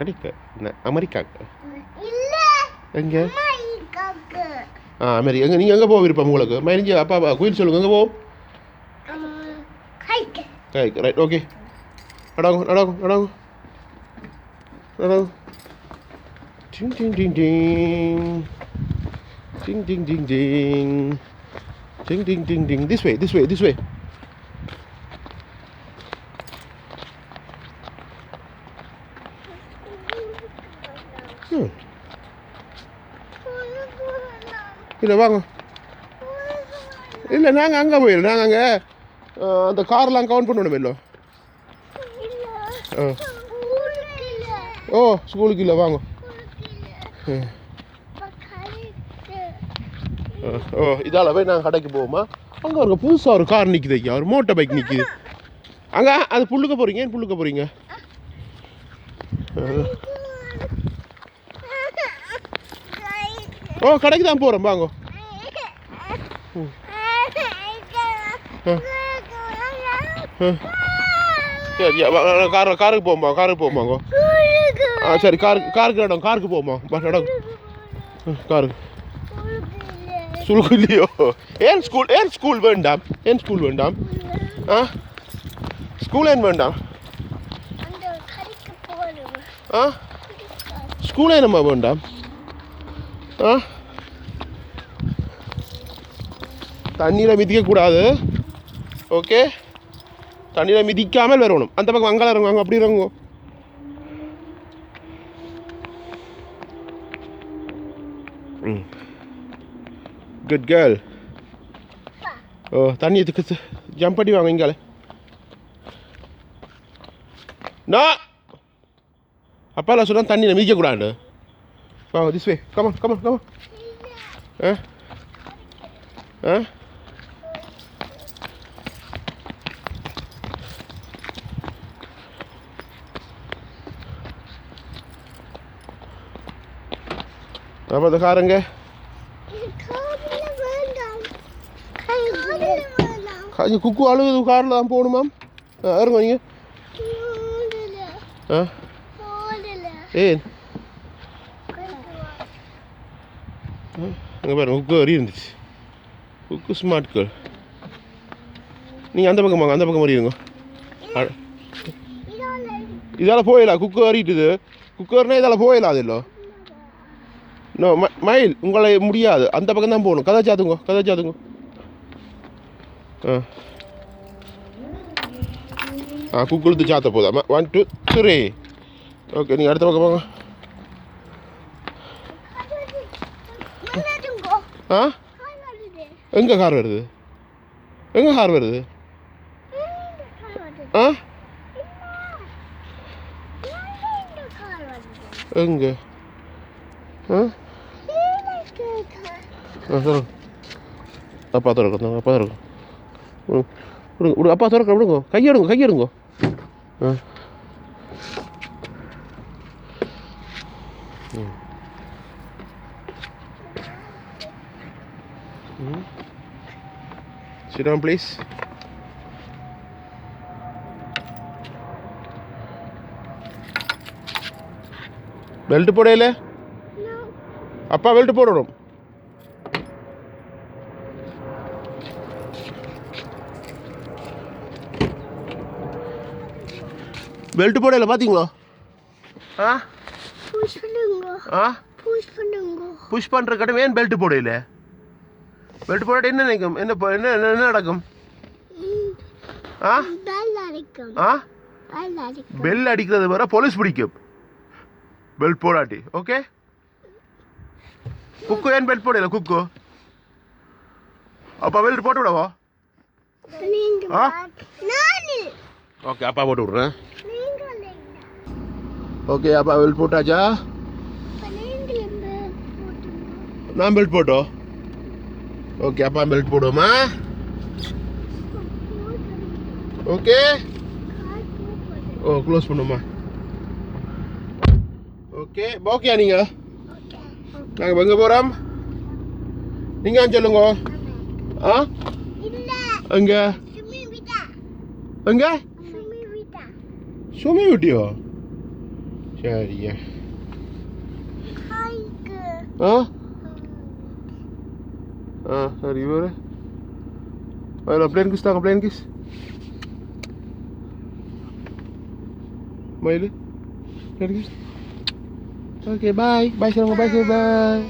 கிடைக்க அமெரிக்காக்கு இல்ல எங்கே அமெரிக்காக்கு அமெரிக்கா எங்கே நீங்கள் எங்கே போக விருப்பம் உங்களுக்கு மரிஞ்சு அப்பா குயில் சொல்லுங்க எங்கே போவோம் ரைட் ரைட் ஓகே நடாகும் நடாகும் நடாகும் நடாகும் டிங் டிங் டிங் டிங் டிங் டிங் டிங் டிங் டிங் டிங் டிங் டிங் this way this way this way இல்லை வாங்க இல்லை நாங்கள் அங்கே போயிடல நாங்கள் அங்கே அந்த கார்லாம் கவுண்ட் பண்ணணும் இல்லை ஓ ஸ்கூலுக்கு இல்லை வாங்க ஓ இதால் போய் நாங்கள் கடைக்கு போவோமா அங்கே ஒரு புதுசாக ஒரு கார் நிற்குது ஐயா ஒரு மோட்டர் பைக் நிற்கிது அங்கே அது புல்லுக்க போகிறீங்க ஏன் புல்லுக்க போகிறீங்க ஓ கடைக்கு தான் போகிறோம் வாங்க சரி காருக்கு போகும்பா காருக்கு போகும்பாங்க சரி காருக்கு இடம் காருக்கு போகுமா பஸ் இடம் காருக்கு ஸ்கூலுக்கு இல்லையோ ஏன் ஸ்கூல் வேண்டாம் ஏன் ஸ்கூல் வேண்டாம் ஸ்கூல் ஏன் வேண்டாம் ஸ்கூல் ஏனம்மா வேண்டாம் தண்ணியில் மிதிக்கக்கூடாது ஓகே தண்ணியில் மிதிக்காமல் வரணும் அந்த பக்கம் அங்கே இறங்குவாங்க அப்படி இறங்குவோம் குட் கேர்ள் ஓ தண்ணி எதுக்கு ஜம்ப் பண்ணி வாங்க இங்கால நான் அப்பாலாம் சொன்னால் தண்ணியில் மிதிக்கக்கூடாது வாங்க this way come on come on come on அப்போ அந்த காருங்க குக்கு அழுகுது காரில் தான் போகணுமாம் இறங்க நீங்கள் ஏன் அங்கே பாருங்க குக்கு வரி இருந்துச்சு குக்கு ஸ்மார்ட் கேர்ள் நீங்கள் அந்த பக்கம் வாங்க அந்த பக்கம் வரியுங்க இதால் போயிடலாம் குக்கு வரிட்டுது குக்கர்னா இதால் போயிடலாம் அது இல்லை நோ மயில் உங்களை முடியாது அந்த பக்கம் தான் போகணும் கதை சாத்துங்க குக்குழுத்து சாத்த போதாமா 1 2 3 ஓகே நீங்கள் அடுத்த பக்கம் போங்க எங்கே கார் வருது எங்கே அப்பா திறக்கும் விடுங்க அப்பா திறக்க விடுங்க கையெடுங்க sit down please பெல்ட் போடையில அப்பா பெல்ட் போடணும் பெல்ட் போடையில பார்த்தீங்களா புஷ் பண்ணுற கட்டம் ஏன் பெல்ட் போடையில பெல்ட் போடாட்டி என்ன நினைக்கும் என்ன நடக்கும் பெல் அடிக்கிறது வர போலீஸ் பிடிக்கும் பெல்ட் போடாட்டி ஓகே குக்கு ஏன் பெல்ட் போடல குக்கு அப்பா பெல்ட் போட்டு விடவா ஓகே அப்பா போட்டு விட்றேன் ஓகே அப்பா பெல்ட் போட்டாச்சா நான் பெல்ட் போட்டோம் ஓகே அப்பா பெல்ட் போடுவோமா ஓகே ஓ க்ளோஸ் பண்ணுமா ஓகே ஓகே நீங்கள் நாங்கள் எங்கே போகிறோம் நீங்கள் சொல்லுங்க எங்கே எங்கே சுமி விட்டியோ சரியா காய்க்கு சரி வேறு பிளேன் கிஸ் தாங்க பிளேன் கிஸ் மயிலு பிளேன் கிஸ் ஓகே பாய் பாய் சொல்லுங்க பாய் பாய்